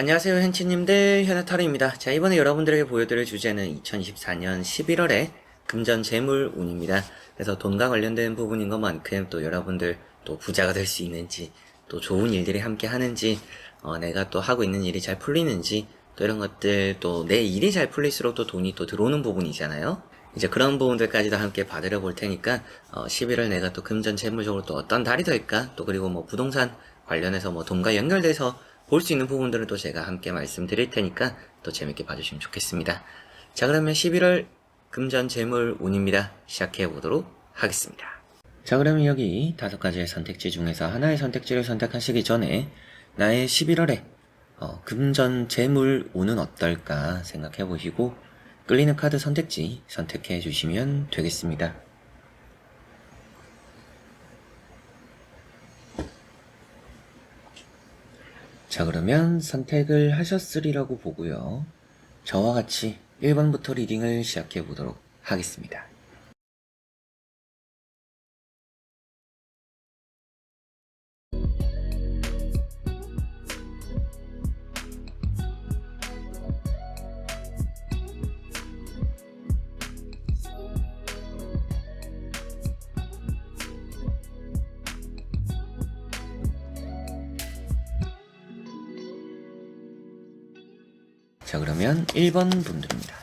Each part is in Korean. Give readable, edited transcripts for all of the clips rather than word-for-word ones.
안녕하세요 hen치님들, 현아타로입니다. 자, 이번에 여러분들에게 보여드릴 주제는 2024년 11월에 금전 재물 운입니다. 그래서 돈과 관련된 부분인 것만큼 또 여러분들 또 부자가 될 수 있는지, 또 좋은 일들이 함께 하는지, 내가 또 하고 있는 일이 잘 풀리는지, 또 이런 것들, 또 내 일이 잘 풀릴수록 또 돈이 또 들어오는 부분이잖아요. 이제 그런 부분들까지도 함께 받으려 볼 테니까 11월 내가 또 금전 재물적으로 또 어떤 달이 될까, 또 그리고 뭐 부동산 관련해서 뭐 돈과 연결돼서 볼 수 있는 부분들은 또 제가 함께 말씀드릴 테니까 또 재밌게 봐주시면 좋겠습니다. 자, 그러면 11월 금전 재물 운입니다. 시작해 보도록 하겠습니다. 자, 그러면 여기 5가지의 선택지 중에서 하나의 선택지를 선택하시기 전에 나의 11월에 금전 재물 운은 어떨까 생각해 보시고 끌리는 카드 선택지 선택해 주시면 되겠습니다. 자, 그러면 선택을 하셨으리라고 보고요. 저와 같이 1번부터 리딩을 시작해 보도록 하겠습니다. 자, 그러면 1번 분들입니다.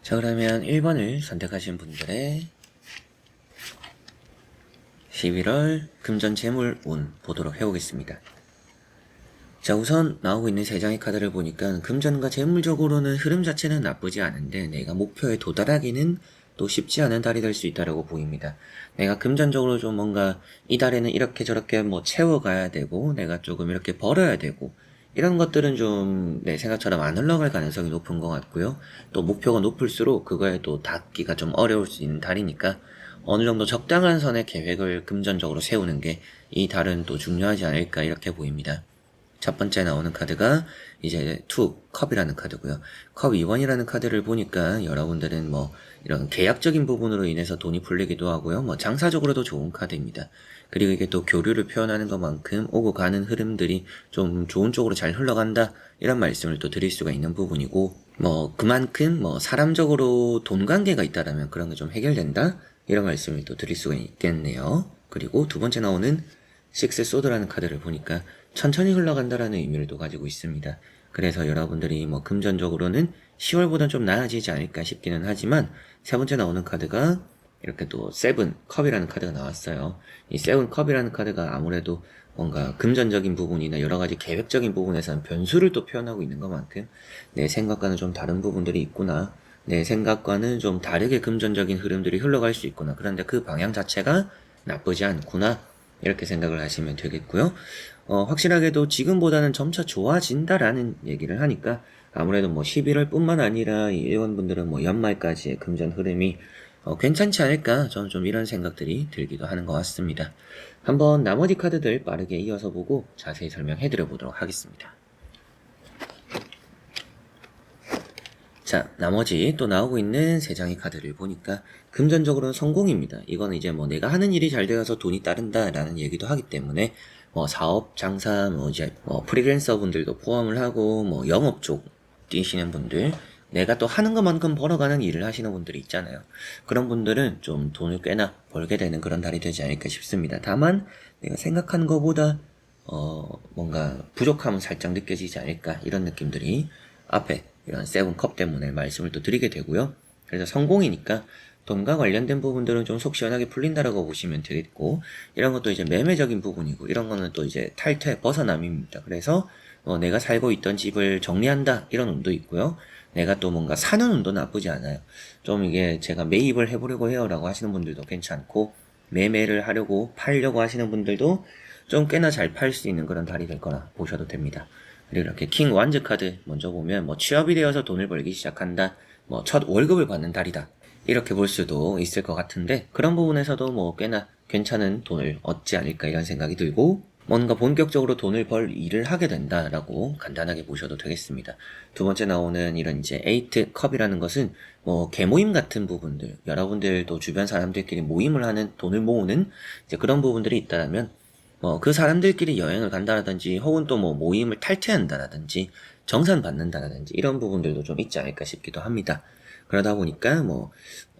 자, 그러면 1번을 선택하신 분들의 11월 금전 재물 운 보도록 해보겠습니다. 자, 우선 나오고 있는 3장의 카드를 보니까 금전과 재물적으로는 흐름 자체는 나쁘지 않은데 내가 목표에 도달하기는 또 쉽지 않은 달이 될 수 있다고 보입니다. 내가 금전적으로 좀 뭔가 이 달에는 이렇게 저렇게 뭐 채워가야 되고 내가 조금 이렇게 벌어야 되고 이런 것들은 좀 내 생각처럼 안 흘러갈 가능성이 높은 것 같고요. 또 목표가 높을수록 그거에 또 닿기가 좀 어려울 수 있는 달이니까 어느 정도 적당한 선의 계획을 금전적으로 세우는 게 이 달은 또 중요하지 않을까 이렇게 보입니다. 첫 번째 나오는 카드가 이제 컵이라는 카드고요. 컵 2번이라는 카드를 보니까 여러분들은 뭐 이런 계약적인 부분으로 인해서 돈이 풀리기도 하고요. 뭐 장사적으로도 좋은 카드입니다. 그리고 이게 또 교류를 표현하는 것만큼 오고 가는 흐름들이 좀 좋은 쪽으로 잘 흘러간다 이런 말씀을 또 드릴 수가 있는 부분이고, 뭐 그만큼 뭐 사람적으로 돈 관계가 있다라면 그런 게 좀 해결된다 이런 말씀을 또 드릴 수가 있겠네요. 그리고 두 번째 나오는 식스 소드라는 카드를 보니까 천천히 흘러간다라는 의미를 또 가지고 있습니다. 그래서 여러분들이 뭐 금전적으로는 10월보다는 좀 나아지지 않을까 싶기는 하지만, 세 번째 나오는 카드가 이렇게 또 세븐 컵이라는 카드가 나왔어요. 이 세븐 컵이라는 카드가 아무래도 뭔가 금전적인 부분이나 여러 가지 계획적인 부분에서는 변수를 또 표현하고 있는 것만큼 내 생각과는 좀 다른 부분들이 있구나, 내 생각과는 좀 다르게 금전적인 흐름들이 흘러갈 수 있구나, 그런데 그 방향 자체가 나쁘지 않구나 이렇게 생각을 하시면 되겠고요. 확실하게도 지금보다는 점차 좋아진다라는 얘기를 하니까 아무래도 뭐 11월 뿐만 아니라 이 일본분들은 뭐 연말까지의 금전 흐름이 괜찮지 않을까, 저는 좀 이런 생각들이 들기도 하는 것 같습니다. 한번 나머지 카드들 빠르게 이어서 보고 자세히 설명해 드려 보도록 하겠습니다. 자, 나머지 또 나오고 있는 3장의 카드를 보니까 금전적으로는 성공입니다. 이거는 이제 뭐 내가 하는 일이 잘 되어서 돈이 따른다 라는 얘기도 하기 때문에 뭐 사업, 장사, 뭐 이제 뭐 프리랜서 분들도 포함을 하고 뭐 영업 쪽 뛰시는 분들, 내가 또 하는 것만큼 벌어가는 일을 하시는 분들이 있잖아요. 그런 분들은 좀 돈을 꽤나 벌게 되는 그런 달이 되지 않을까 싶습니다. 다만 내가 생각하는 것보다 뭔가 부족함은 살짝 느껴지지 않을까 이런 느낌들이 앞에 이런 세븐컵 때문에 말씀을 또 드리게 되고요. 그래서 성공이니까 돈과 관련된 부분들은 좀 속 시원하게 풀린다라고 보시면 되겠고, 이런 것도 이제 매매적인 부분이고, 이런 거는 또 이제 탈퇴, 벗어남입니다. 그래서 내가 살고 있던 집을 정리한다 이런 운도 있고요. 내가 또 뭔가 사는 운도 나쁘지 않아요. 좀 이게 제가 매입을 해보려고 해요라고 하시는 분들도 괜찮고, 매매를 하려고 팔려고 하시는 분들도 좀 꽤나 잘 팔 수 있는 그런 달이 될 거라 보셔도 됩니다. 그리고 이렇게 킹 완즈 카드 먼저 보면 뭐 취업이 되어서 돈을 벌기 시작한다, 뭐 첫 월급을 받는 달이다, 이렇게 볼 수도 있을 것 같은데, 그런 부분에서도 뭐 꽤나 괜찮은 돈을 얻지 않을까 이런 생각이 들고, 뭔가 본격적으로 돈을 벌 일을 하게 된다라고 간단하게 보셔도 되겠습니다. 두 번째 나오는 이런 이제 에이트 컵이라는 것은 뭐 개모임 같은 부분들, 여러분들도 주변 사람들끼리 모임을 하는, 돈을 모으는 이제 그런 부분들이 있다면, 뭐 그 사람들끼리 여행을 간다라든지 혹은 또 뭐 모임을 탈퇴한다라든지 정산 받는다라든지 이런 부분들도 좀 있지 않을까 싶기도 합니다. 그러다 보니까 뭐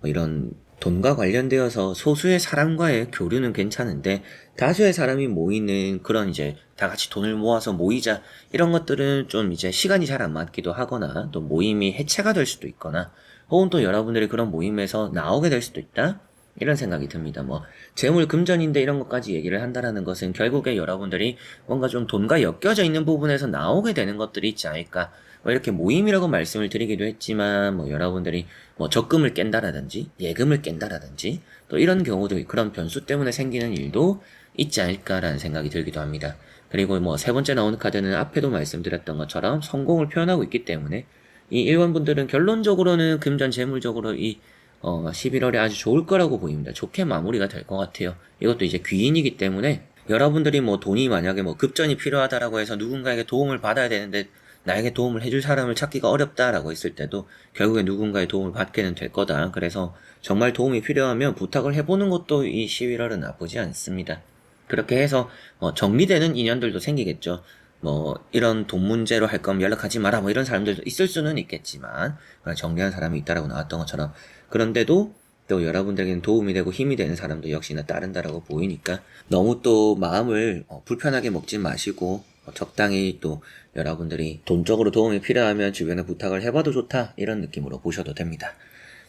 이런 돈과 관련되어서 소수의 사람과의 교류는 괜찮은데, 다수의 사람이 모이는 그런 이제 다 같이 돈을 모아서 모이자, 이런 것들은 좀 이제 시간이 잘 안 맞기도 하거나 또 모임이 해체가 될 수도 있거나 혹은 또 여러분들이 그런 모임에서 나오게 될 수도 있다, 이런 생각이 듭니다. 뭐 재물 금전인데 이런 것까지 얘기를 한다라는 것은 결국에 여러분들이 뭔가 좀 돈과 엮여져 있는 부분에서 나오게 되는 것들이 있지 않을까. 뭐 이렇게 모임이라고 말씀을 드리기도 했지만, 뭐 여러분들이 뭐 적금을 깬다라든지 예금을 깬다라든지 또 이런 경우도, 그런 변수 때문에 생기는 일도 있지 않을까라는 생각이 들기도 합니다. 그리고 뭐 세 번째 나오는 카드는 앞에도 말씀드렸던 것처럼 성공을 표현하고 있기 때문에, 이 1번 분들은 결론적으로는 금전 재물적으로 이 11월에 아주 좋을 거라고 보입니다. 좋게 마무리가 될 것 같아요. 이것도 이제 귀인이기 때문에, 여러분들이 뭐 돈이 만약에 뭐 급전이 필요하다라고 해서 누군가에게 도움을 받아야 되는데 나에게 도움을 해줄 사람을 찾기가 어렵다라고 했을 때도 결국에 누군가의 도움을 받게는 될 거다. 그래서 정말 도움이 필요하면 부탁을 해보는 것도 이 11월은 나쁘지 않습니다. 그렇게 해서 정리되는 인연들도 생기겠죠. 뭐 이런 돈 문제로 할 거면 연락하지 마라, 뭐 이런 사람들도 있을 수는 있겠지만, 정리한 사람이 있다라고 나왔던 것처럼, 그런데도 또 여러분들에게는 도움이 되고 힘이 되는 사람도 역시나 따른다라고 보이니까, 너무 또 마음을 불편하게 먹지 마시고, 적당히 또 여러분들이 돈적으로 도움이 필요하면 주변에 부탁을 해봐도 좋다, 이런 느낌으로 보셔도 됩니다.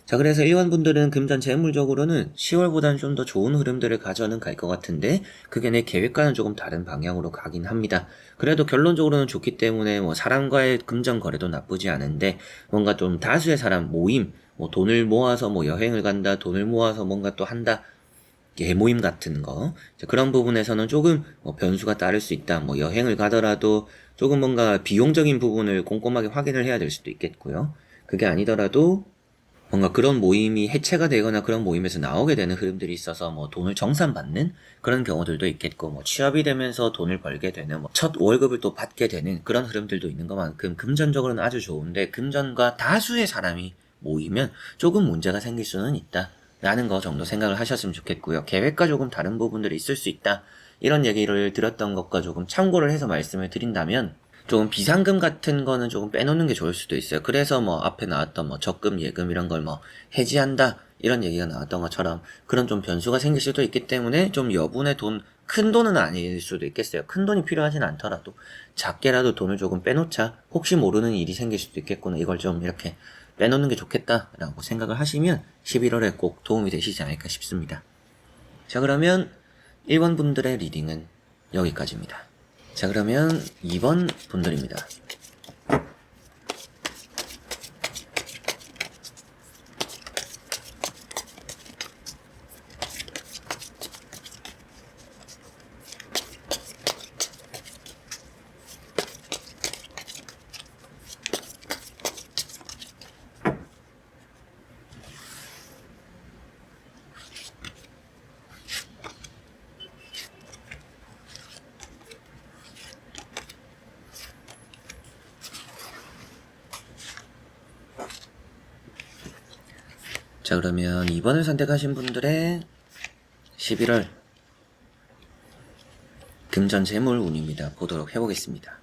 자, 그래서 1번 분들은 금전 재물적으로는 10월보다는 좀 더 좋은 흐름들을 가져는 갈 것 같은데, 그게 내 계획과는 조금 다른 방향으로 가긴 합니다. 그래도 결론적으로는 좋기 때문에 뭐 사람과의 금전 거래도 나쁘지 않은데, 뭔가 좀 다수의 사람 모임, 뭐 돈을 모아서 뭐 여행을 간다, 돈을 모아서 뭔가 또 한다, 예모임 같은 거, 그런 부분에서는 조금 변수가 따를 수 있다. 뭐 여행을 가더라도 조금 뭔가 비용적인 부분을 꼼꼼하게 확인을 해야 될 수도 있겠고요. 그게 아니더라도 뭔가 그런 모임이 해체가 되거나 그런 모임에서 나오게 되는 흐름들이 있어서 뭐 돈을 정산받는 그런 경우들도 있겠고, 뭐 취업이 되면서 돈을 벌게 되는, 뭐 첫 월급을 또 받게 되는 그런 흐름들도 있는 것만큼 금전적으로는 아주 좋은데, 금전과 다수의 사람이 모이면 조금 문제가 생길 수는 있다 라는 거 정도 생각을 하셨으면 좋겠고요. 계획과 조금 다른 부분들이 있을 수 있다, 이런 얘기를 들었던 것과 조금 참고를 해서 말씀을 드린다면, 조금 비상금 같은 거는 조금 빼놓는 게 좋을 수도 있어요. 그래서 뭐 앞에 나왔던 뭐 적금, 예금 이런 걸 뭐 해지한다, 이런 얘기가 나왔던 것처럼 그런 좀 변수가 생길 수도 있기 때문에, 좀 여분의 돈, 큰 돈은 아닐 수도 있겠어요. 큰 돈이 필요하진 않더라도 작게라도 돈을 조금 빼놓자, 혹시 모르는 일이 생길 수도 있겠구나, 이걸 좀 이렇게 빼놓는 게 좋겠다라고 생각을 하시면 11월에 꼭 도움이 되시지 않을까 싶습니다. 자, 그러면 1번 분들의 리딩은 여기까지입니다. 자, 그러면 2번 분들입니다. 자, 그러면 2번을 선택하신 분들의 11월 금전 재물 운입니다. 보도록 해보겠습니다.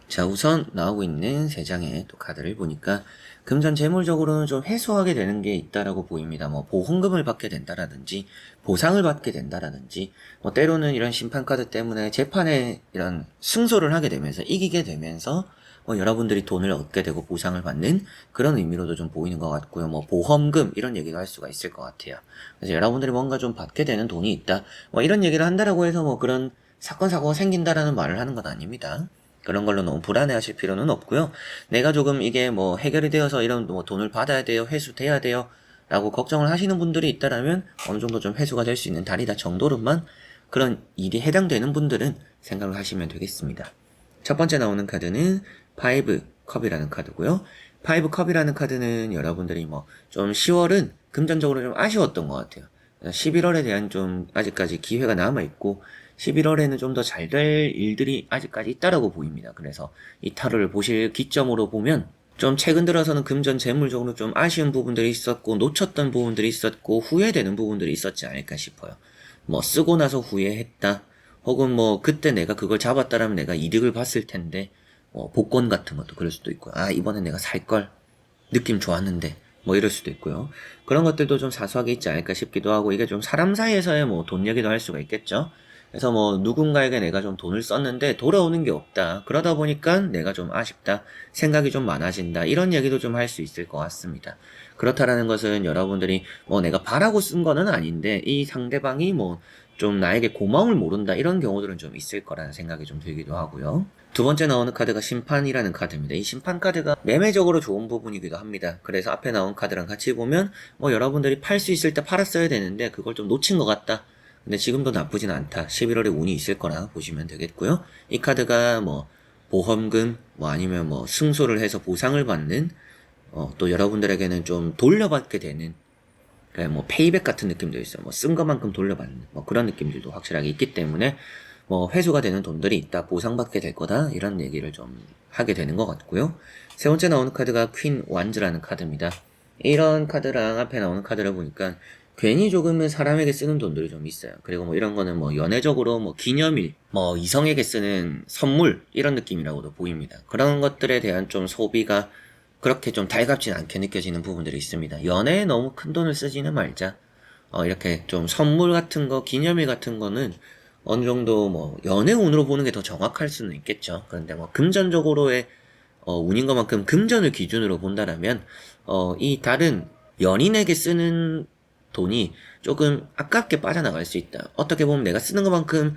자, 우선 나오고 있는 3장의 또 카드를 보니까 금전 재물적으로는 좀 해소하게 되는 게 있다라고 보입니다. 뭐 보험금을 받게 된다라든지 보상을 받게 된다라든지, 뭐 때로는 이런 심판 카드 때문에 재판에 이런 승소를 하게 되면서, 이기게 되면서 뭐 여러분들이 돈을 얻게 되고 보상을 받는 그런 의미로도 좀 보이는 것 같고요. 뭐 보험금 이런 얘기도 할 수가 있을 것 같아요. 그래서 여러분들이 뭔가 좀 받게 되는 돈이 있다, 뭐 이런 얘기를 한다라고 해서 뭐 그런 사건 사고가 생긴다라는 말을 하는 건 아닙니다. 그런 걸로 너무 불안해하실 필요는 없고요. 내가 조금 이게 뭐 해결이 되어서 이런 뭐 돈을 받아야 돼요, 회수돼야 돼요 라고 걱정을 하시는 분들이 있다라면 어느 정도 좀 회수가 될 수 있는 달이다 정도로만 그런 일이 해당되는 분들은 생각을 하시면 되겠습니다. 첫 번째 나오는 카드는 5 컵이라는 카드고요. 5 컵이라는 카드는 여러분들이 뭐 좀 10월은 금전적으로 좀 아쉬웠던 것 같아요. 11월에 대한 좀 아직까지 기회가 남아있고 11월에는 좀 더 잘 될 일들이 아직까지 있다라고 보입니다. 그래서 이 타로를 보실 기점으로 보면 좀 최근 들어서는 금전 재물적으로 좀 아쉬운 부분들이 있었고 놓쳤던 부분들이 있었고 후회되는 부분들이 있었지 않을까 싶어요. 뭐 쓰고 나서 후회했다. 혹은 뭐 그때 내가 그걸 잡았다라면 내가 이득을 봤을 텐데 복권 같은 것도 그럴 수도 있고요. 아 이번에 내가 살걸 느낌 좋았는데 뭐 이럴 수도 있고요. 그런 것들도 좀 사소하게 있지 않을까 싶기도 하고 이게 좀 사람 사이에서의 뭐 돈 얘기도 할 수가 있겠죠. 그래서 뭐 누군가에게 내가 좀 돈을 썼는데 돌아오는 게 없다. 그러다 보니까 내가 좀 아쉽다. 생각이 좀 많아진다. 이런 얘기도 좀 할 수 있을 것 같습니다. 그렇다라는 것은 여러분들이 뭐 내가 바라고 쓴 거는 아닌데 이 상대방이 뭐 좀 나에게 고마움을 모른다. 이런 경우들은 좀 있을 거라는 생각이 좀 들기도 하고요. 두 번째 나오는 카드가 심판이라는 카드입니다. 이 심판 카드가 매매적으로 좋은 부분이기도 합니다. 그래서 앞에 나온 카드랑 같이 보면 뭐 여러분들이 팔 수 있을 때 팔았어야 되는데 그걸 좀 놓친 것 같다. 근데 지금도 나쁘진 않다. 11월에 운이 있을 거라 보시면 되겠고요. 이 카드가 뭐 보험금 뭐 아니면 뭐 승소를 해서 보상을 받는 또 여러분들에게는 좀 돌려받게 되는 뭐 페이백 같은 느낌도 있어요. 뭐 쓴 것만큼 돌려받는 뭐 그런 느낌들도 확실하게 있기 때문에 뭐 회수가 되는 돈들이 있다, 보상받게 될 거다 이런 얘기를 좀 하게 되는 것 같고요. 세 번째 나오는 카드가 퀸 완즈라는 카드입니다. 이런 카드랑 앞에 나오는 카드를 보니까 괜히 조금은 사람에게 쓰는 돈들이 좀 있어요. 그리고 뭐 이런 거는 뭐 연애적으로 뭐 기념일, 뭐 이성에게 쓰는 선물 이런 느낌이라고도 보입니다. 그런 것들에 대한 좀 소비가 그렇게 좀 달갑진 않게 느껴지는 부분들이 있습니다. 연애에 너무 큰 돈을 쓰지는 말자. 이렇게 좀 선물 같은 거, 기념일 같은 거는 어느 정도 뭐 연애 운으로 보는 게 더 정확할 수는 있겠죠. 그런데 뭐 금전적으로의 운인 것만큼 금전을 기준으로 본다라면 이 다른 연인에게 쓰는 돈이 조금 아깝게 빠져나갈 수 있다. 어떻게 보면 내가 쓰는 것만큼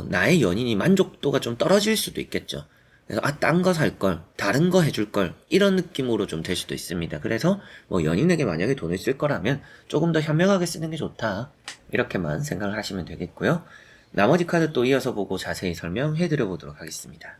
나의 연인이 만족도가 좀 떨어질 수도 있겠죠. 그래서 딴 거 살 걸, 다른 거 해줄 걸 이런 느낌으로 좀 될 수도 있습니다. 그래서 뭐 연인에게 만약에 돈을 쓸 거라면 조금 더 현명하게 쓰는 게 좋다. 이렇게만 생각을 하시면 되겠고요. 나머지 카드 또 이어서 보고 자세히 설명해 드려 보도록 하겠습니다.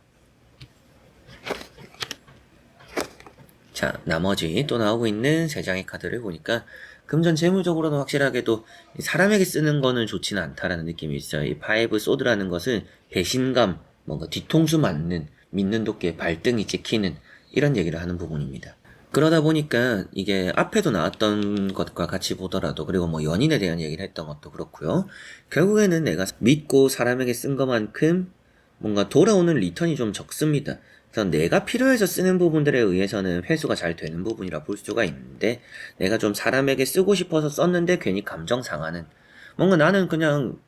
자, 나머지 또 나오고 있는 세 장의 카드를 보니까 금전 재물적으로는 확실하게도 사람에게 쓰는 거는 좋지는 않다라는 느낌이 있어요. 이 파이브 소드라는 것은 배신감, 뭔가 뒤통수 맞는, 믿는 도끼에 발등이 찍히는 이런 얘기를 하는 부분입니다. 그러다 보니까 이게 앞에도 나왔던 것과 같이 보더라도 그리고 뭐 연인에 대한 얘기를 했던 것도 그렇고요. 결국에는 내가 믿고 사람에게 쓴 것만큼 뭔가 돌아오는 리턴이 좀 적습니다. 그래서 내가 필요해서 쓰는 부분들에 의해서는 회수가 잘 되는 부분이라 볼 수가 있는데 내가 좀 사람에게 쓰고 싶어서 썼는데 괜히 감정 상하는 뭔가 나는 그냥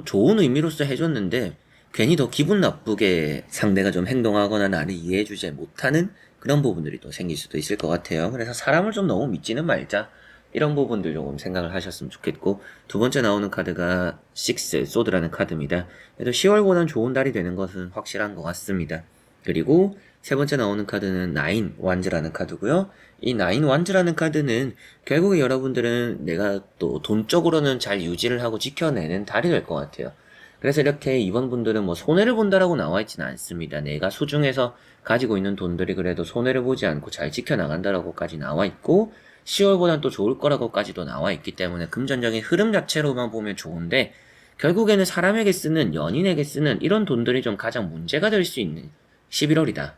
좋은 의미로서 해줬는데 괜히 더 기분 나쁘게 상대가 좀 행동하거나 나를 이해해주지 못하는 그런 부분들이 또 생길 수도 있을 것 같아요. 그래서 사람을 좀 너무 믿지는 말자. 이런 부분들 조금 생각을 하셨으면 좋겠고 두 번째 나오는 카드가 6 소드라는 카드입니다. 그래도 10월보단 좋은 달이 되는 것은 확실한 것 같습니다. 그리고 세 번째 나오는 카드는 9 완즈라는 카드고요. 이 9 완즈라는 카드는 결국에 여러분들은 내가 또 돈적으로는 잘 유지를 하고 지켜내는 달이 될 것 같아요. 그래서 이렇게 이번 분들은 뭐 손해를 본다라고 나와 있지는 않습니다. 내가 수중에서 가지고 있는 돈들이 그래도 손해를 보지 않고 잘 지켜나간다라고까지 나와 있고 10월보단 또 좋을 거라고까지도 나와 있기 때문에 금전적인 흐름 자체로만 보면 좋은데 결국에는 사람에게 쓰는 연인에게 쓰는 이런 돈들이 좀 가장 문제가 될 수 있는 11월이다.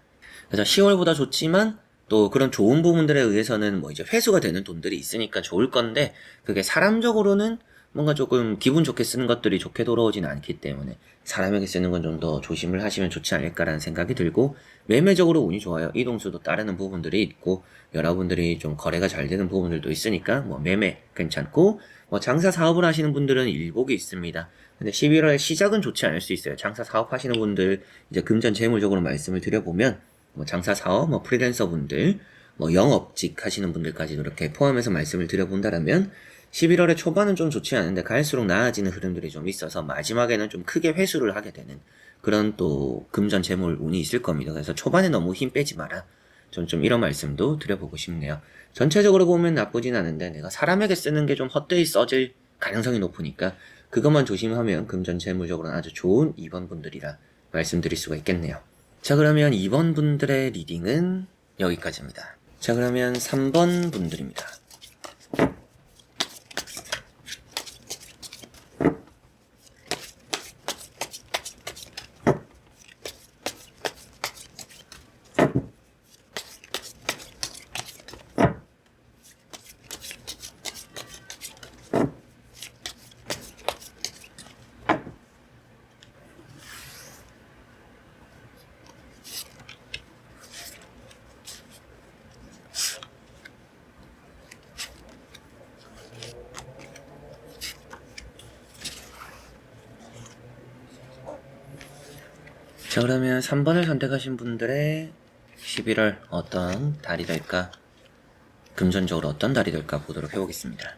그래서 10월보다 좋지만 또 그런 좋은 부분들에 의해서는 뭐 이제 회수가 되는 돈들이 있으니까 좋을 건데 그게 사람적으로는 뭔가 조금 기분 좋게 쓰는 것들이 좋게 돌아오진 않기 때문에 사람에게 쓰는 건 좀 더 조심을 하시면 좋지 않을까라는 생각이 들고 매매적으로 운이 좋아요. 이동수도 따르는 부분들이 있고 여러분들이 좀 거래가 잘 되는 부분들도 있으니까 뭐 매매 괜찮고 뭐 장사 사업을 하시는 분들은 일복이 있습니다. 근데 11월 시작은 좋지 않을 수 있어요. 장사 사업 하시는 분들 이제 금전 재물적으로 말씀을 드려보면 뭐 장사 사업, 뭐 프리랜서 분들, 뭐 영업직 하시는 분들까지도 이렇게 포함해서 말씀을 드려본다라면 11월의 초반은 좀 좋지 않은데 갈수록 나아지는 흐름들이 좀 있어서 마지막에는 좀 크게 회수를 하게 되는 그런 또 금전 재물 운이 있을 겁니다. 그래서 초반에 너무 힘 빼지 마라. 전 좀 이런 말씀도 드려보고 싶네요. 전체적으로 보면 나쁘진 않은데 내가 사람에게 쓰는 게 좀 헛되이 써질 가능성이 높으니까 그것만 조심하면 금전 재물적으로는 아주 좋은 2번 분들이라 말씀드릴 수가 있겠네요. 자, 그러면 2번 분들의 리딩은 여기까지입니다. 자, 그러면 3번 분들입니다. 자, 그러면 3번을 선택하신 분들의 11월 어떤 달이 될까? 금전적으로 어떤 달이 될까 보도록 해보겠습니다.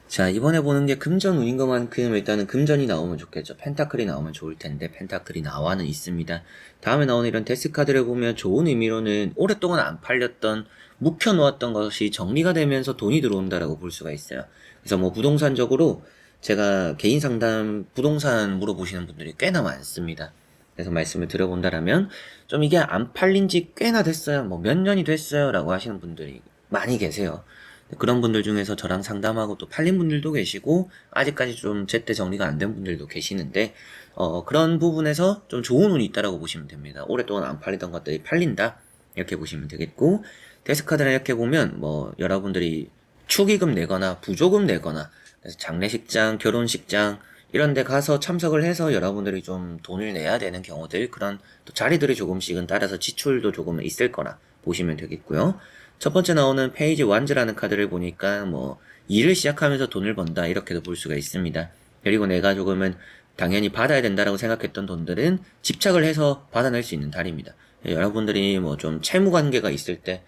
자, 이번에 보는 게 금전운인 것만큼 일단은 금전이 나오면 좋겠죠. 펜타클이 나오면 좋을 텐데 펜타클이 나와는 있습니다. 다음에 나오는 이런 데스카드를 보면 좋은 의미로는 오랫동안 안 팔렸던 묵혀놓았던 것이 정리가 되면서 돈이 들어온다라고 볼 수가 있어요. 그래서 뭐 부동산적으로 제가 개인 상담 부동산 물어보시는 분들이 꽤나 많습니다. 그래서 말씀을 드려본다라면 좀 이게 안 팔린 지 꽤나 됐어요. 뭐 몇 년이 됐어요 라고 하시는 분들이 많이 계세요. 그런 분들 중에서 저랑 상담하고 또 팔린 분들도 계시고 아직까지 좀 제때 정리가 안 된 분들도 계시는데 그런 부분에서 좀 좋은 운이 있다라고 보시면 됩니다. 오랫동안 안 팔리던 것들이 팔린다 이렇게 보시면 되겠고, 데스카드를 이렇게 보면 뭐 여러분들이 축의금 내거나 부조금 내거나 그래서 장례식장, 결혼식장 이런 데 가서 참석을 해서 여러분들이 좀 돈을 내야 되는 경우들, 그런 또 자리들이 조금씩은 따라서 지출도 조금 있을 거라 보시면 되겠고요. 첫 번째 나오는 페이지 완즈라는 카드를 보니까 뭐 일을 시작하면서 돈을 번다 이렇게도 볼 수가 있습니다. 그리고 내가 조금은 당연히 받아야 된다라고 생각했던 돈들은 집착을 해서 받아낼 수 있는 달입니다. 여러분들이 뭐 좀 채무 관계가 있을 때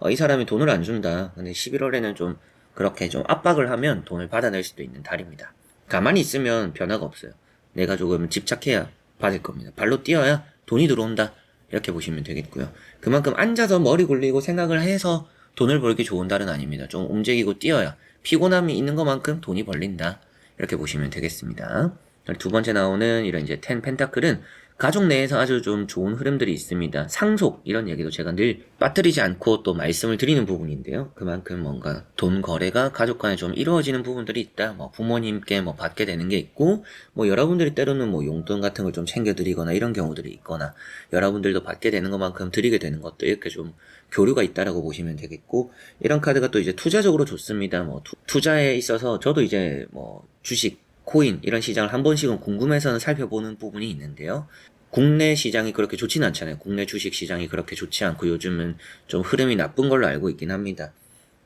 이 사람이 돈을 안 준다. 근데 11월에는 좀 그렇게 좀 압박을 하면 돈을 받아낼 수도 있는 달입니다. 가만히 있으면 변화가 없어요. 내가 조금 집착해야 받을 겁니다. 발로 뛰어야 돈이 들어온다. 이렇게 보시면 되겠고요. 그만큼 앉아서 머리 굴리고 생각을 해서 돈을 벌기 좋은 달은 아닙니다. 좀 움직이고 뛰어야 피곤함이 있는 것만큼 돈이 벌린다. 이렇게 보시면 되겠습니다. 두 번째 나오는 이런 이제 텐 펜타클은 가족 내에서 아주 좀 좋은 흐름들이 있습니다. 상속 이런 얘기도 제가 늘 빠뜨리지 않고 또 말씀을 드리는 부분인데요. 그만큼 뭔가 돈 거래가 가족 간에 좀 이루어지는 부분들이 있다. 뭐 부모님께 뭐 받게 되는 게 있고, 뭐 여러분들이 때로는 뭐 용돈 같은 걸 좀 챙겨드리거나 이런 경우들이 있거나, 여러분들도 받게 되는 것만큼 드리게 되는 것도 이렇게 좀 교류가 있다라고 보시면 되겠고, 이런 카드가 또 이제 투자적으로 좋습니다. 뭐 투자에 있어서 저도 이제 뭐 주식 코인 이런 시장을 한 번씩은 궁금해서는 살펴보는 부분이 있는데요. 국내 시장이 그렇게 좋지는 않잖아요. 국내 주식 시장이 그렇게 좋지 않고 요즘은 좀 흐름이 나쁜 걸로 알고 있긴 합니다.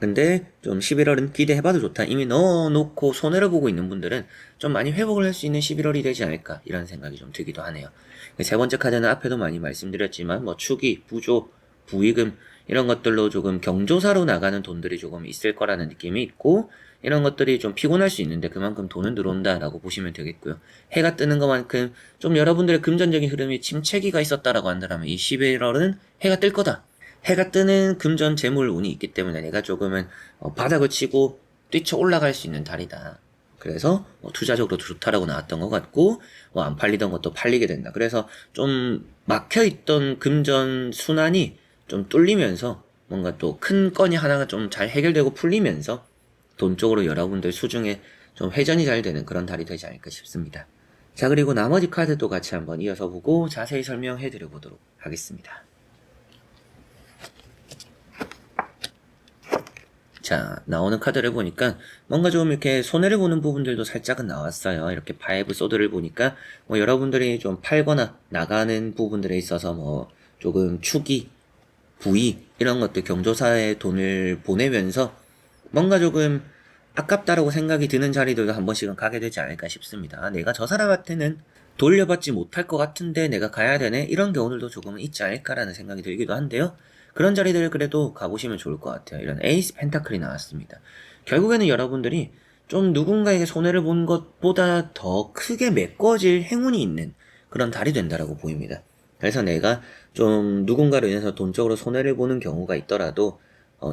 근데 좀 11월은 기대해봐도 좋다. 이미 넣어놓고 손해를 보고 있는 분들은 좀 많이 회복을 할 수 있는 11월이 되지 않을까 이런 생각이 좀 들기도 하네요. 세 번째 카드는 앞에도 많이 말씀드렸지만 뭐 축의, 부조, 부의금 이런 것들로 조금 경조사로 나가는 돈들이 조금 있을 거라는 느낌이 있고, 이런 것들이 좀 피곤할 수 있는데 그만큼 돈은 들어온다라고 보시면 되겠고요. 해가 뜨는 것만큼 좀 여러분들의 금전적인 흐름이 침체기가 있었다라고 한다면 이 11월은 해가 뜰 거다. 해가 뜨는 금전 재물 운이 있기 때문에 내가 조금은 바닥을 치고 뛰쳐 올라갈 수 있는 달이다. 그래서 투자적으로 좋다라고 나왔던 것 같고, 안 팔리던 것도 팔리게 된다. 그래서 좀 막혀있던 금전 순환이 좀 뚫리면서 뭔가 또 큰 건이 하나가 좀 잘 해결되고 풀리면서 돈 쪽으로 여러분들 수중에 좀 회전이 잘 되는 그런 달이 되지 않을까 싶습니다. 자, 그리고 나머지 카드도 같이 한번 이어서 보고 자세히 설명해 드려 보도록 하겠습니다. 자, 나오는 카드를 보니까 뭔가 좀 이렇게 손해를 보는 부분들도 살짝은 나왔어요. 이렇게 파이브 소드를 보니까 뭐 여러분들이 좀 팔거나 나가는 부분들에 있어서 뭐 조금 축의, 부의 이런 것들 경조사에 돈을 보내면서 뭔가 조금 아깝다라고 생각이 드는 자리들도 한 번씩은 가게 되지 않을까 싶습니다. 내가 저 사람한테는 돌려받지 못할 것 같은데 내가 가야 되네? 이런 경우들도 조금은 있지 않을까라는 생각이 들기도 한데요. 그런 자리들을 그래도 가보시면 좋을 것 같아요. 이런 에이스 펜타클이 나왔습니다. 결국에는 여러분들이 좀 누군가에게 손해를 본 것보다 더 크게 메꿔질 행운이 있는 그런 달이 된다라고 보입니다. 그래서 내가 좀 누군가로 인해서 돈적으로 손해를 보는 경우가 있더라도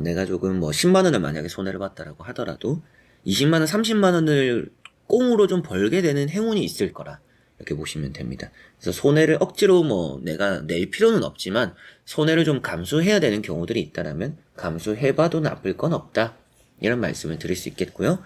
내가 조금 뭐 10만 원을 만약에 손해를 봤다라고 하더라도 20만 원, 30만 원을 꽁으로 좀 벌게 되는 행운이 있을 거라 이렇게 보시면 됩니다. 그래서 손해를 억지로 뭐 내가 낼 필요는 없지만 손해를 좀 감수해야 되는 경우들이 있다라면 감수해봐도 나쁠 건 없다. 이런 말씀을 드릴 수 있겠고요.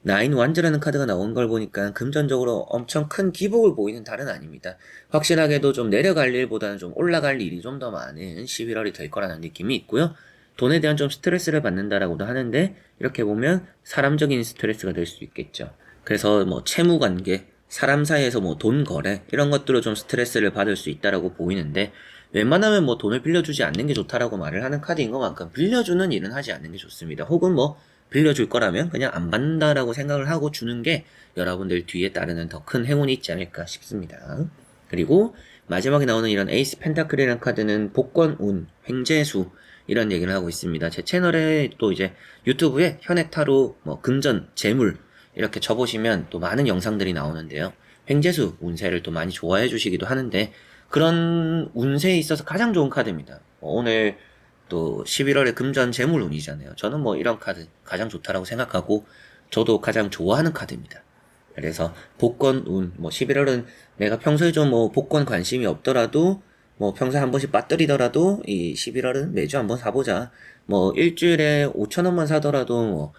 나인 완즈라는 카드가 나온 걸 보니까 금전적으로 엄청 큰 기복을 보이는 달은 아닙니다. 확실하게도 좀 내려갈 일보다는 좀 올라갈 일이 좀 더 많은 11월이 될 거라는 느낌이 있고요. 돈에 대한 좀 스트레스를 받는다라고도 하는데 이렇게 보면 사람적인 스트레스가 될 수 있겠죠. 그래서 뭐 채무 관계, 사람 사이에서 뭐 돈 거래 이런 것들로 좀 스트레스를 받을 수 있다라고 보이는데 웬만하면 뭐 돈을 빌려주지 않는 게 좋다라고 말을 하는 카드인 것만큼 빌려주는 일은 하지 않는 게 좋습니다. 혹은 뭐 빌려줄 거라면 그냥 안 받는다라고 생각을 하고 주는 게 여러분들 뒤에 따르는 더 큰 행운이 있지 않을까 싶습니다. 그리고 마지막에 나오는 이런 에이스 펜타클이라는 카드는 복권, 운, 횡재수 이런 얘기를 하고 있습니다. 제 채널에 또 이제 유튜브에 현해타로 뭐 금전, 재물 이렇게 쳐보시면 또 많은 영상들이 나오는데요. 횡재수 운세를 또 많이 좋아해 주시기도 하는데 그런 운세에 있어서 가장 좋은 카드입니다. 오늘 또 11월에 금전 재물운이잖아요. 저는 뭐 이런 카드 가장 좋다라고 생각하고 저도 가장 좋아하는 카드입니다. 그래서 복권 운, 뭐 11월은 내가 평소에 좀 뭐 복권 관심이 없더라도 뭐 평소에 한 번씩 빠뜨리더라도 이 11월은 매주 한번 사보자. 뭐 일주일에 5,000원만 사더라도 뭐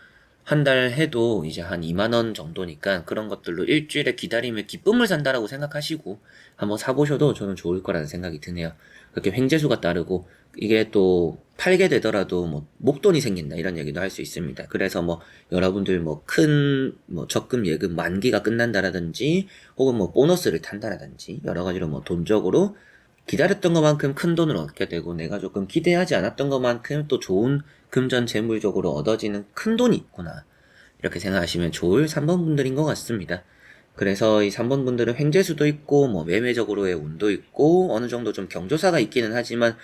한 달 해도 이제 한 2만 원 정도니까 그런 것들로 일주일에 기다리며 기쁨을 산다라고 생각하시고 한번 사보셔도 저는 좋을 거라는 생각이 드네요. 그렇게 횡재수가 따르고 이게 또 팔게 되더라도 뭐 목돈이 생긴다 이런 얘기도 할 수 있습니다. 그래서 뭐 여러분들 뭐 큰 뭐 적금 예금 만기가 끝난다라든지 혹은 뭐 보너스를 탄다라든지 여러 가지로 뭐 돈적으로 기다렸던 것만큼 큰 돈을 얻게 되고 내가 조금 기대하지 않았던 것만큼 또 좋은 금전 재물적으로 얻어지는 큰 돈이 있구나 이렇게 생각하시면 좋을 3번 분들인 것 같습니다. 그래서 이 3번 분들은 횡재수도 있고 뭐 매매적으로의 운도 있고 어느 정도 좀 경조사가 있기는 하지만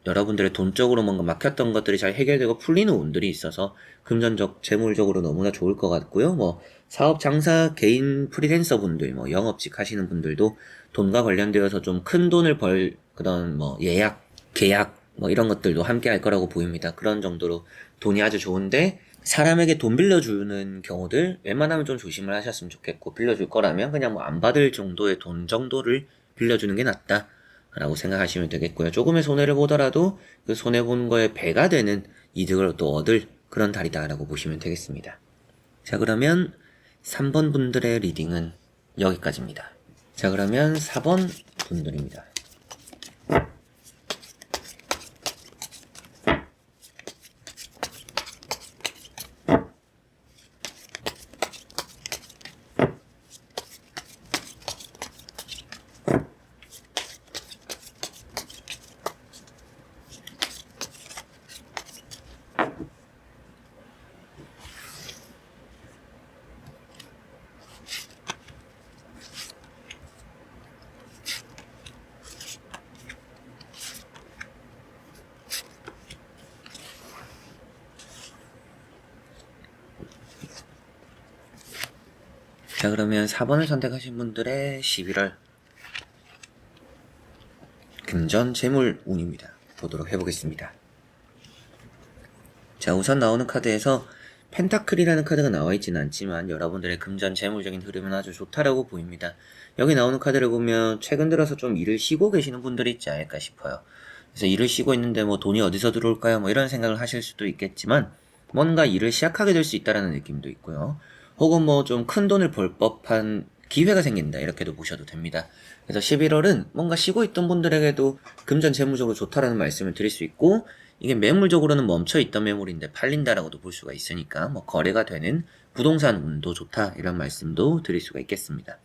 여러분들의 돈적으로 뭔가 막혔던 것들이 잘 해결되고 풀리는 운들이 있어서 금전적 재물적으로 너무나 좋을 것 같고요. 뭐 사업 장사 개인 프리랜서 분들 뭐 영업직 하시는 분들도 돈과 관련되어서 좀 큰 돈을 벌 그런 뭐 예약 계약 뭐 이런 것들도 함께 할 거라고 보입니다. 그런 정도로 돈이 아주 좋은데 사람에게 돈 빌려주는 경우들 웬만하면 좀 조심을 하셨으면 좋겠고 빌려줄 거라면 그냥 뭐 안 받을 정도의 돈 정도를 빌려주는 게 낫다 라고 생각하시면 되겠고요. 조금의 손해를 보더라도 그 손해본 거에 배가 되는 이득을 또 얻을 그런 달이다 라고 보시면 되겠습니다. 자, 그러면 3번 분들의 리딩은 여기까지입니다. 자, 그러면 4번 분들입니다. 자, 그러면 4번을 선택하신 분들의 11월 금전 재물 운입니다. 보도록 해보겠습니다. 자, 우선 나오는 카드에서 펜타클이라는 카드가 나와 있지는 않지만 여러분들의 금전 재물적인 흐름은 아주 좋다라고 보입니다. 여기 나오는 카드를 보면 최근 들어서 좀 일을 쉬고 계시는 분들이 있지 않을까 싶어요. 그래서 일을 쉬고 있는데 뭐 돈이 어디서 들어올까요? 뭐 이런 생각을 하실 수도 있겠지만 뭔가 일을 시작하게 될 수 있다라는 느낌도 있고요. 혹은 뭐 좀 큰 돈을 벌 법한 기회가 생긴다 이렇게도 보셔도 됩니다. 그래서 11월은 뭔가 쉬고 있던 분들에게도 금전 재물적으로 좋다라는 말씀을 드릴 수 있고 이게 매물적으로는 멈춰있던 매물인데 팔린다라고도 볼 수가 있으니까 뭐 거래가 되는 부동산 운도 좋다 이런 말씀도 드릴 수가 있겠습니다.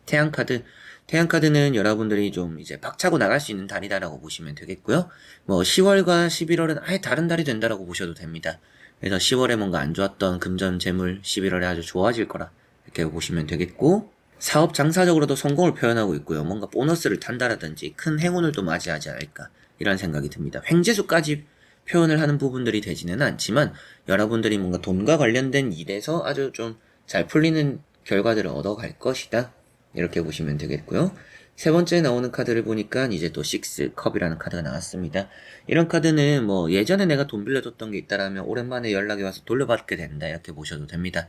태양카드는 여러분들이 좀 이제 박차고 나갈 수 있는 달이다라고 보시면 되겠고요. 뭐 10월과 11월은 아예 다른 달이 된다라고 보셔도 됩니다. 그래서 10월에 뭔가 안 좋았던 금전 재물 11월에 아주 좋아질 거라 이렇게 보시면 되겠고 사업 장사적으로도 성공을 표현하고 있고요. 뭔가 보너스를 탄다라든지 큰 행운을 또 맞이하지 않을까 이런 생각이 듭니다. 횡재수까지 표현을 하는 부분들이 되지는 않지만 여러분들이 뭔가 돈과 관련된 일에서 아주 좀 잘 풀리는 결과들을 얻어갈 것이다. 이렇게 보시면 되겠고요. 세 번째 나오는 카드를 보니까 이제 또 6컵이라는 카드가 나왔습니다. 이런 카드는 뭐 예전에 내가 돈 빌려줬던 게 있다라면 오랜만에 연락이 와서 돌려받게 된다 이렇게 보셔도 됩니다.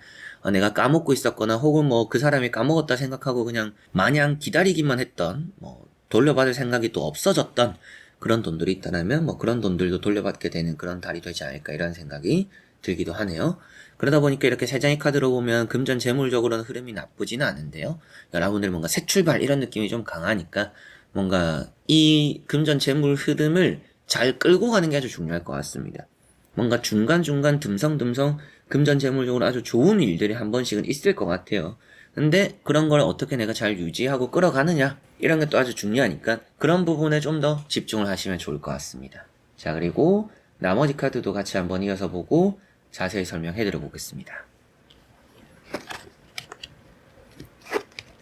내가 까먹고 있었거나 혹은 뭐 그 사람이 까먹었다 생각하고 그냥 마냥 기다리기만 했던 뭐 돌려받을 생각이 또 없어졌던 그런 돈들이 있다라면 뭐 그런 돈들도 돌려받게 되는 그런 달이 되지 않을까 이런 생각이 들기도 하네요. 그러다 보니까 이렇게 세 장의 카드로 보면 금전 재물적으로는 흐름이 나쁘지는 않은데요. 여러분들 뭔가 새 출발 이런 느낌이 좀 강하니까 뭔가 이 금전 재물 흐름을 잘 끌고 가는 게 아주 중요할 것 같습니다. 뭔가 중간중간 듬성듬성 금전 재물적으로 아주 좋은 일들이 한 번씩은 있을 것 같아요. 근데 그런 걸 어떻게 내가 잘 유지하고 끌어가느냐 이런 게 또 아주 중요하니까 그런 부분에 좀 더 집중을 하시면 좋을 것 같습니다. 자, 그리고 나머지 카드도 같이 한번 이어서 보고 자세히 설명해 드려 보겠습니다.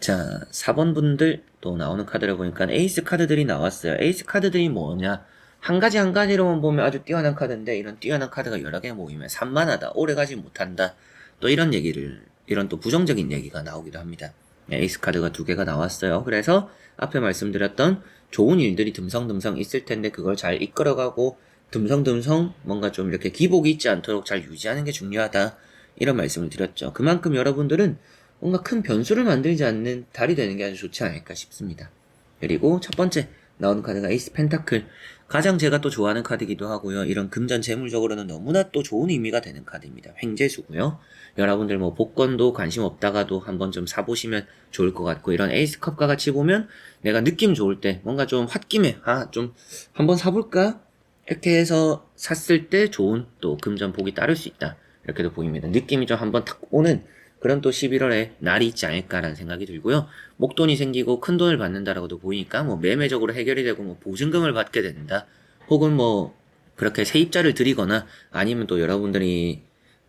자, 4번 분들 또 나오는 카드를 보니까 에이스 카드들이 나왔어요. 에이스 카드들이 뭐냐? 한 가지로만 보면 아주 뛰어난 카드인데 이런 뛰어난 카드가 여러 개 모이면 산만하다, 오래가지 못한다. 또 이런 이런 또 부정적인 얘기가 나오기도 합니다. 에이스 카드가 2개가 나왔어요. 그래서 앞에 말씀드렸던 좋은 일들이 듬성듬성 있을 텐데 그걸 잘 이끌어가고 듬성듬성 뭔가 좀 이렇게 기복이 있지 않도록 잘 유지하는 게 중요하다. 이런 말씀을 드렸죠. 그만큼 여러분들은 뭔가 큰 변수를 만들지 않는 달이 되는 게 아주 좋지 않을까 싶습니다. 그리고 첫 번째 나오는 카드가 에이스 펜타클. 가장 제가 또 좋아하는 카드이기도 하고요. 이런 금전 재물적으로는 너무나 또 좋은 의미가 되는 카드입니다. 횡재수고요. 여러분들 뭐 복권도 관심 없다가도 한번 좀 사보시면 좋을 것 같고 이런 에이스 컵과 같이 보면 내가 느낌 좋을 때 뭔가 좀 홧김에 좀 한번 사볼까? 이렇게 해서 샀을 때 좋은 또 금전 복이 따를 수 있다. 이렇게도 보입니다. 느낌이 좀 한번 탁 오는 그런 또 11월에 날이 있지 않을까라는 생각이 들고요. 목돈이 생기고 큰 돈을 받는다라고도 보이니까 뭐 매매적으로 해결이 되고 뭐 보증금을 받게 된다. 혹은 뭐 그렇게 세입자를 들이거나 아니면 또 여러분들이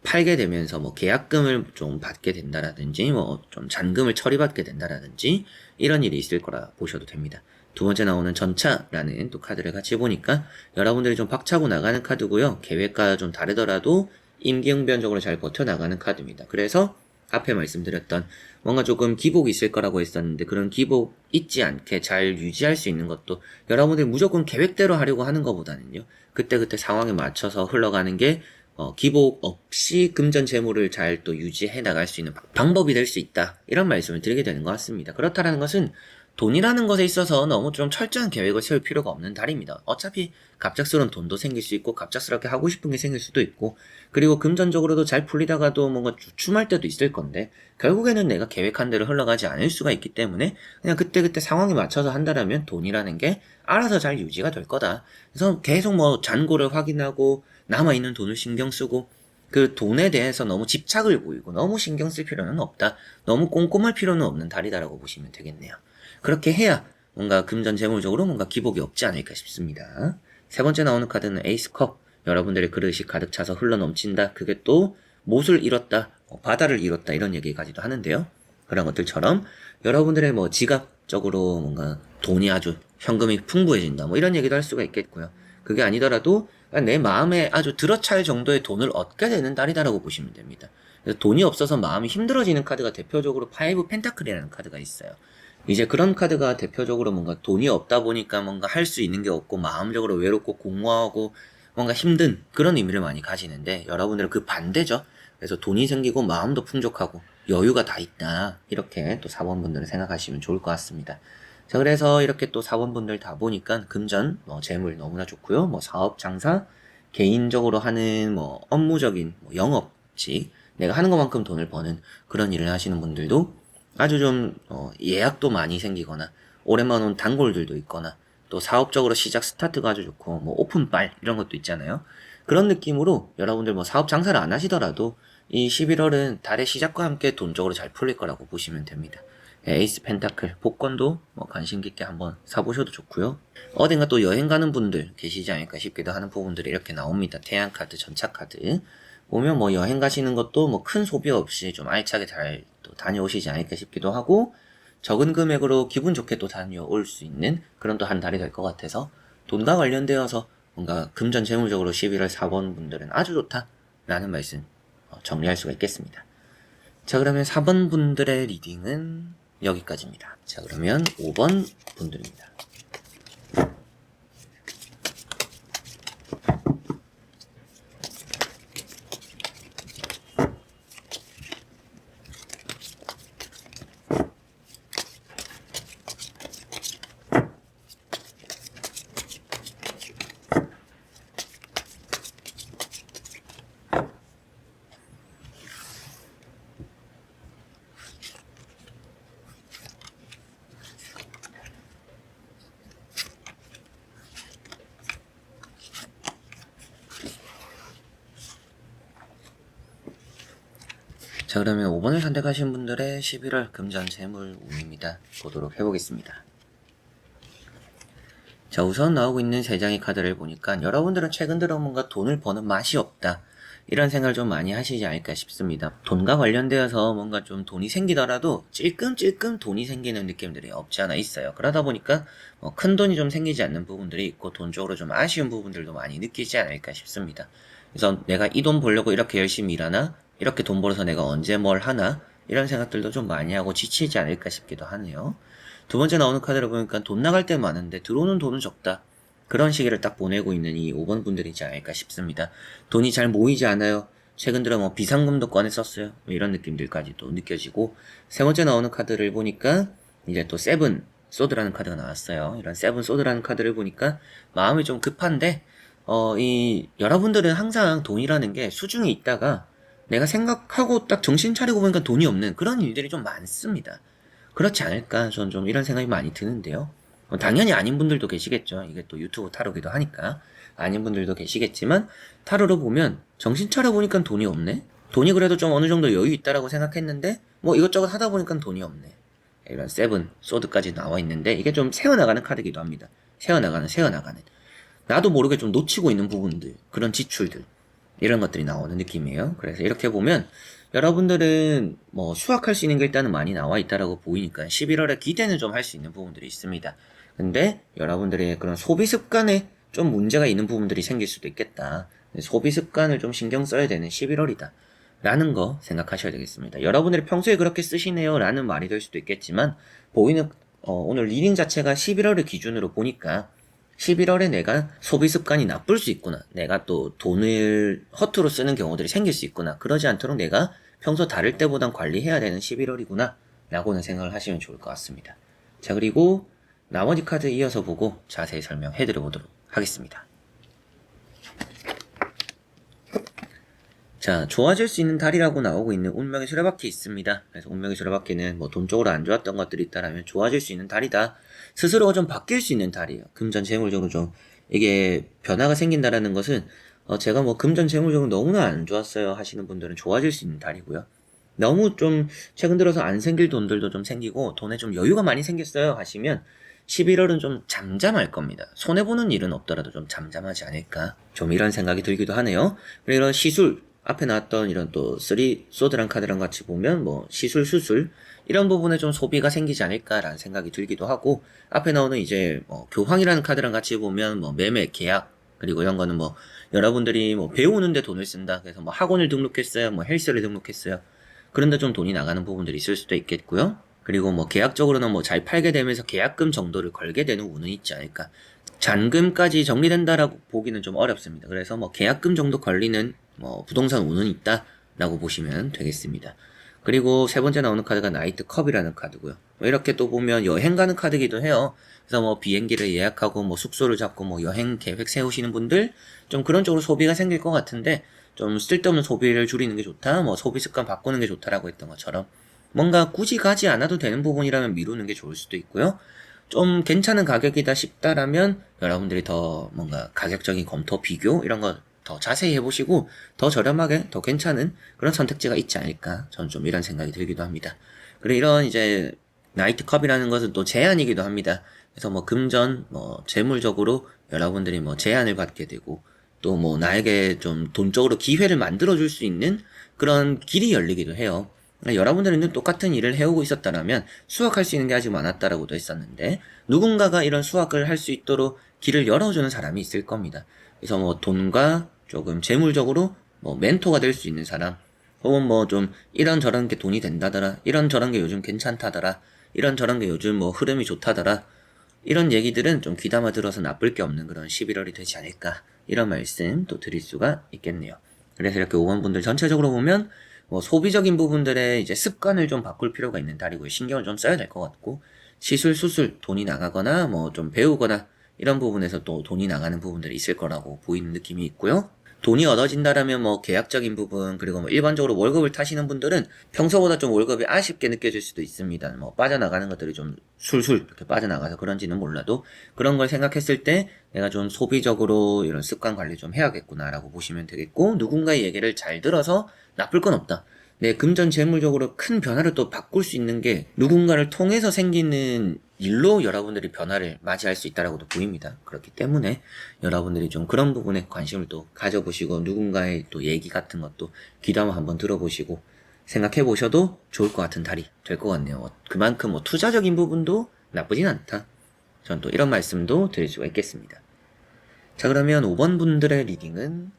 팔게 되면서 뭐 계약금을 좀 받게 된다라든지 뭐 좀 잔금을 처리받게 된다라든지 이런 일이 있을 거라 보셔도 됩니다. 두 번째 나오는 전차라는 또 카드를 같이 보니까 여러분들이 좀 박차고 나가는 카드고요. 계획과 좀 다르더라도 임기응변적으로 잘 버텨나가는 카드입니다. 그래서 앞에 말씀드렸던 뭔가 조금 기복이 있을 거라고 했었는데 그런 기복 있지 않게 잘 유지할 수 있는 것도 여러분들이 무조건 계획대로 하려고 하는 것보다는요. 그때그때 상황에 맞춰서 흘러가는 게 기복 없이 금전 재물을 잘 또 유지해 나갈 수 있는 방법이 될 수 있다. 이런 말씀을 드리게 되는 것 같습니다. 그렇다라는 것은 돈이라는 것에 있어서 너무 좀 철저한 계획을 세울 필요가 없는 달입니다. 어차피 갑작스러운 돈도 생길 수 있고 갑작스럽게 하고 싶은 게 생길 수도 있고 그리고 금전적으로도 잘 풀리다가도 뭔가 주춤할 때도 있을 건데 결국에는 내가 계획한 대로 흘러가지 않을 수가 있기 때문에 그냥 그때그때 상황에 맞춰서 한다라면 돈이라는 게 알아서 잘 유지가 될 거다. 그래서 계속 뭐 잔고를 확인하고 남아있는 돈을 신경 쓰고 그 돈에 대해서 너무 집착을 보이고 너무 신경 쓸 필요는 없다. 너무 꼼꼼할 필요는 없는 달이다라고 보시면 되겠네요. 그렇게 해야 뭔가 금전 재물적으로 뭔가 기복이 없지 않을까 싶습니다. 세 번째 나오는 카드는 에이스 컵. 여러분들의 그릇이 가득 차서 흘러 넘친다. 그게 또 못을 잃었다, 바다를 잃었다 이런 얘기까지도 하는데요. 그런 것들처럼 여러분들의 뭐 지갑적으로 뭔가 돈이 아주 현금이 풍부해진다. 뭐 이런 얘기도 할 수가 있겠고요. 그게 아니더라도 내 마음에 아주 들어찰 정도의 돈을 얻게 되는 달이다라고 보시면 됩니다. 그래서 돈이 없어서 마음이 힘들어지는 카드가 대표적으로 파이브 펜타클이라는 카드가 있어요. 이제 그런 카드가 대표적으로 뭔가 돈이 없다 보니까 뭔가 할 수 있는 게 없고 마음적으로 외롭고 공허하고 뭔가 힘든 그런 의미를 많이 가지는데 여러분들은 그 반대죠. 그래서 돈이 생기고 마음도 풍족하고 여유가 다 있다. 이렇게 또 4번 분들은 생각하시면 좋을 것 같습니다. 자, 그래서 이렇게 또 4번 분들 다 보니까 금전, 재물 너무나 좋고요. 사업, 장사, 개인적으로 하는 업무적인 영업직, 내가 하는 것만큼 돈을 버는 그런 일을 하시는 분들도 아주 좀 예약도 많이 생기거나 오랜만에 온 단골들도 있거나 또 사업적으로 시작 스타트가 아주 좋고 오픈빨 이런 것도 있잖아요. 그런 느낌으로 여러분들 사업 장사를 안 하시더라도 이 11월은 달의 시작과 함께 돈적으로 잘 풀릴 거라고 보시면 됩니다. 에이스 펜타클 복권도 관심 깊게 한번 사보셔도 좋고요. 어딘가 또 여행 가는 분들 계시지 않을까 싶기도 하는 부분들이 이렇게 나옵니다. 태양카드, 전차카드 보면 여행 가시는 것도 큰 소비 없이 좀 알차게 잘 또 다녀오시지 않을까 싶기도 하고 적은 금액으로 기분 좋게 또 다녀올 수 있는 그런 또 한 달이 될 것 같아서 돈과 관련되어서 뭔가 금전 재물적으로 11월 4번 분들은 아주 좋다 라는 말씀 정리할 수가 있겠습니다. 자, 그러면 4번 분들의 리딩은 여기까지입니다. 자, 그러면 5번 분들입니다. 자, 그러면 5번을 선택하신 분들의 11월 금전 재물 운입니다. 보도록 해보겠습니다. 자, 우선 나오고 있는 3장의 카드를 보니까 여러분들은 최근 들어 뭔가 돈을 버는 맛이 없다, 이런 생각을 좀 많이 하시지 않을까 싶습니다. 돈과 관련되어서 뭔가 좀 돈이 생기더라도 찔끔찔끔 돈이 생기는 느낌들이 없지 않아 있어요. 그러다 보니까 큰 돈이 좀 생기지 않는 부분들이 있고 돈 쪽으로 좀 아쉬운 부분들도 많이 느끼지 않을까 싶습니다. 그래서 내가 이 돈 벌려고 이렇게 열심히 일하나? 이렇게 돈 벌어서 내가 언제 뭘 하나? 이런 생각들도 좀 많이 하고 지치지 않을까 싶기도 하네요. 두 번째 나오는 카드를 보니까 돈 나갈 때 많은데 들어오는 돈은 적다, 그런 시기를 딱 보내고 있는 이 5번 분들이지 않을까 싶습니다. 돈이 잘 모이지 않아요. 최근 들어 뭐 비상금도 꺼내 썼어요. 뭐 이런 느낌들까지도 느껴지고, 세 번째 나오는 카드를 보니까 이제 또 세븐 소드라는 카드가 나왔어요. 이런 세븐 소드라는 카드를 보니까 마음이 좀 급한데 이 여러분들은 항상 돈이라는 게 수중에 있다가 내가 생각하고 딱 정신 차리고 보니까 돈이 없는 그런 일들이 좀 많습니다. 그렇지 않을까, 저는 좀 이런 생각이 많이 드는데요. 당연히 아닌 분들도 계시겠죠. 이게 또 유튜브 타로기도 하니까 아닌 분들도 계시겠지만, 타로로 보면 정신 차려보니까 돈이 없네, 돈이 그래도 좀 어느 정도 여유 있다라고 생각했는데 뭐 이것저것 하다 보니까 돈이 없네, 이런 세븐 소드까지 나와 있는데, 이게 좀 새어나가는 카드기도 합니다. 새어나가는 나도 모르게 좀 놓치고 있는 부분들, 그런 지출들, 이런 것들이 나오는 느낌이에요. 그래서 이렇게 보면 여러분들은 뭐 수확할 수 있는 게 일단은 많이 나와 있다라고 보이니까 11월에 기대는 좀 할 수 있는 부분들이 있습니다. 근데 여러분들의 그런 소비 습관에 좀 문제가 있는 부분들이 생길 수도 있겠다. 소비 습관을 좀 신경 써야 되는 11월이다 라는 거 생각하셔야 되겠습니다. 여러분들이 평소에 그렇게 쓰시네요 라는 말이 될 수도 있겠지만, 보이는 오늘 리딩 자체가 11월을 기준으로 보니까 11월에 내가 소비 습관이 나쁠 수 있구나, 내가 또 돈을 허투루 쓰는 경우들이 생길 수 있구나, 그러지 않도록 내가 평소 다를 때보단 관리해야 되는 11월이구나 라고는 생각을 하시면 좋을 것 같습니다. 자, 그리고 나머지 카드 이어서 보고 자세히 설명해 드려보도록 하겠습니다. 자, 좋아질 수 있는 달이라고 나오고 있는 운명의 수레바퀴 있습니다. 그래서 운명의 수레바퀴는 뭐 돈 쪽으로 안 좋았던 것들이 있다라면 좋아질 수 있는 달이다, 스스로가 좀 바뀔 수 있는 달이에요. 금전 재물적으로 좀 이게 변화가 생긴다라는 것은 제가 뭐 금전 재물적으로 너무나 안 좋았어요 하시는 분들은 좋아질 수 있는 달이고요. 너무 좀 최근 들어서 안 생길 돈들도 좀 생기고 돈에 좀 여유가 많이 생겼어요 하시면 11월은 좀 잠잠할 겁니다. 손해보는 일은 없더라도 좀 잠잠하지 않을까, 좀 이런 생각이 들기도 하네요. 그리고 이런 시술, 앞에 나왔던 이런 또 쓰리 소드란 카드랑 같이 보면 뭐 시술, 수술 이런 부분에 좀 소비가 생기지 않을까라는 생각이 들기도 하고, 앞에 나오는 이제 교황이라는 카드랑 같이 보면 뭐 매매, 계약, 그리고 이런 거는 뭐 여러분들이 뭐 배우는데 돈을 쓴다, 그래서 뭐 학원을 등록했어요, 뭐 헬스를 등록했어요, 그런데 좀 돈이 나가는 부분들이 있을 수도 있겠고요. 그리고 뭐 계약적으로는 뭐 잘 팔게 되면서 계약금 정도를 걸게 되는 운은 있지 않을까. 잔금까지 정리된다라고 보기는 좀 어렵습니다. 그래서 뭐 계약금 정도 걸리는 뭐 부동산 운은 있다라고 보시면 되겠습니다. 그리고 세 번째 나오는 카드가 나이트 컵이라는 카드고요. 뭐 이렇게 또 보면 여행 가는 카드기도 해요. 그래서 뭐 비행기를 예약하고 뭐 숙소를 잡고 뭐 여행 계획 세우시는 분들 좀 그런 쪽으로 소비가 생길 것 같은데, 좀 쓸데없는 소비를 줄이는 게 좋다, 뭐 소비 습관 바꾸는 게 좋다라고 했던 것처럼 뭔가 굳이 가지 않아도 되는 부분이라면 미루는 게 좋을 수도 있고요. 좀 괜찮은 가격이다 싶다라면 여러분들이 더 뭔가 가격적인 검토, 비교 이런 거 더 자세히 해보시고 더 저렴하게 더 괜찮은 그런 선택지가 있지 않을까, 저는 좀 이런 생각이 들기도 합니다. 그리고 이런 이제 나이트컵이라는 것은 또 제한이기도 합니다. 그래서 뭐 금전, 뭐 재물적으로 여러분들이 뭐 제한을 받게 되고, 또 뭐 나에게 좀 돈적으로 기회를 만들어줄 수 있는 그런 길이 열리기도 해요. 여러분들은 똑같은 일을 해오고 있었다면 수확할 수 있는 게 아직 많았다라고도 했었는데, 누군가가 이런 수확을 할 수 있도록 길을 열어주는 사람이 있을 겁니다. 그래서 뭐 돈과 조금 재물적으로 뭐 멘토가 될 수 있는 사람, 혹은 뭐 좀 이런저런 게 돈이 된다더라, 이런저런 게 요즘 괜찮다더라, 이런저런 게 요즘 뭐 흐름이 좋다더라, 이런 얘기들은 좀 귀담아 들어서 나쁠 게 없는 그런 11월이 되지 않을까, 이런 말씀 또 드릴 수가 있겠네요. 그래서 이렇게 5번 분들 전체적으로 보면 뭐 소비적인 부분들의 이제 습관을 좀 바꿀 필요가 있는 달이고요. 신경을 좀 써야 될 것 같고, 시술, 수술, 돈이 나가거나 뭐 좀 배우거나 이런 부분에서 또 돈이 나가는 부분들이 있을 거라고 보이는 느낌이 있고요. 돈이 얻어진다라면 뭐 계약적인 부분, 그리고 뭐 일반적으로 월급을 타시는 분들은 평소보다 좀 월급이 아쉽게 느껴질 수도 있습니다. 뭐 빠져나가는 것들이 좀 술술 이렇게 빠져나가서 그런지는 몰라도, 그런 걸 생각했을 때 내가 좀 소비적으로 이런 습관 관리 좀 해야겠구나라고 보시면 되겠고, 누군가의 얘기를 잘 들어서 나쁠 건 없다. 내 금전 재물적으로 큰 변화를 또 바꿀 수 있는 게 누군가를 통해서 생기는 일로 여러분들이 변화를 맞이할 수 있다라고도 보입니다. 그렇기 때문에 여러분들이 좀 그런 부분에 관심을 또 가져보시고, 누군가의 또 얘기 같은 것도 귀담아 한번 들어보시고 생각해 보셔도 좋을 것 같은 달이 될 것 같네요. 그만큼 뭐 투자적인 부분도 나쁘진 않다. 전 또 이런 말씀도 드릴 수가 있겠습니다. 자, 그러면 5번 분들의 리딩은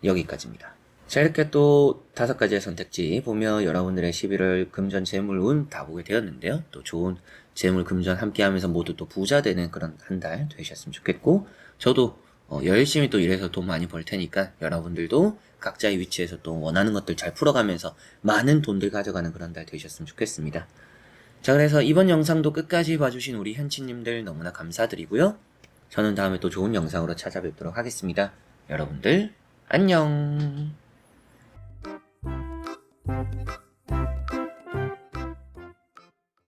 여기까지입니다. 자, 이렇게 또 5가지의 선택지 보며 여러분들의 11월 금전 재물운 다 보게 되었는데요. 또 좋은 재물 금전 함께 하면서 모두 또 부자 되는 그런 한 달 되셨으면 좋겠고, 저도 열심히 또 일해서 돈 많이 벌 테니까 여러분들도 각자의 위치에서 또 원하는 것들 잘 풀어가면서 많은 돈들 가져가는 그런 달 되셨으면 좋겠습니다. 자, 그래서 이번 영상도 끝까지 봐주신 우리 현치님들 너무나 감사드리고요. 저는 다음에 또 좋은 영상으로 찾아뵙도록 하겠습니다. 여러분들 안녕.